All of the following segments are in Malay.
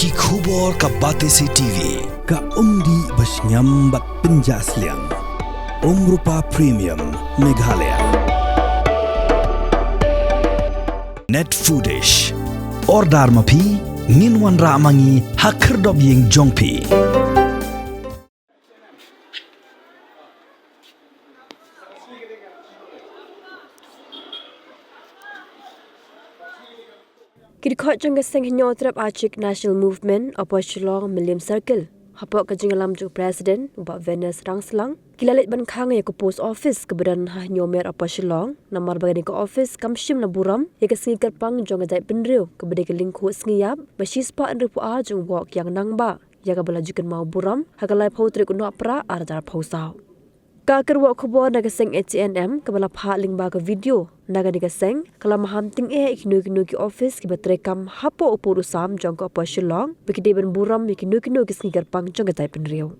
ki khubor ka batesi TV ka umdi basnyambat penjaslian Rupa Premium Meghalaya net foodish ordar mapi minwan ramangi hakerdob ying jongpi Kidkot jong gaseng hinyotrap achik National Movement opo Shillong Milliam Circle. Hapok ka jingalam jong President ubak Venus Rangslang. Kilalit ban Khang ya ke post office keberan ha nyomer opo Shillong. Namar bagani ke office kamshim na Burom ya ke Sngi kerpang jong gadai penriu kebede ke lingku Sngiap. Bashispa anrupu a jong wak Kiang Nangbah. Ya ke belajukan mau Burom hakalai pautrik unok pra arjar pausau. Kakar wak kubur naga seng HNM kebala pahak lingba ke video naga naga seng kalau maham ting ikinu ki office ki batrekam hapo upur usam jong ko apa Shillong bikide ben Burom ikinu ki Sngi gerpang jong gatai penriu.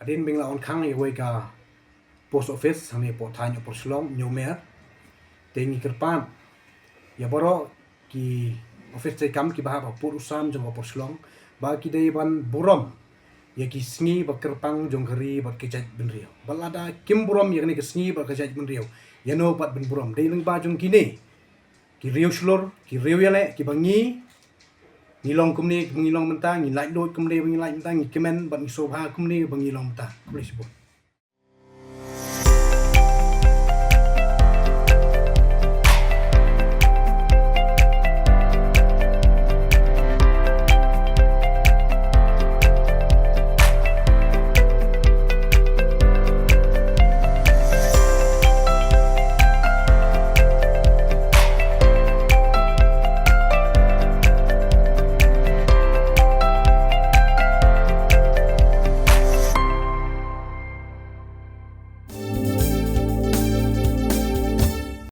Adin bingla on Khang iwe ka post office hang po thanyo por Shillong nyomer tengi kerpan ya boro ki office te kam ki bahap por usam jong por Shillong ba ki dei ban Burom ya ki Sngi ba kerpang jong gari ba ke jaj benrio balada kim Burom ya ni ke Sngi ba ke jaj benrio ya no pat ben Burom dei leng ba jong kini ki riu shlor ki riu yale ki bangi ngilong kumni ngilong mentang ngilai dot kumni ngilai mentang ngikimen ban sobha kumni bangilong mentang boleh sebut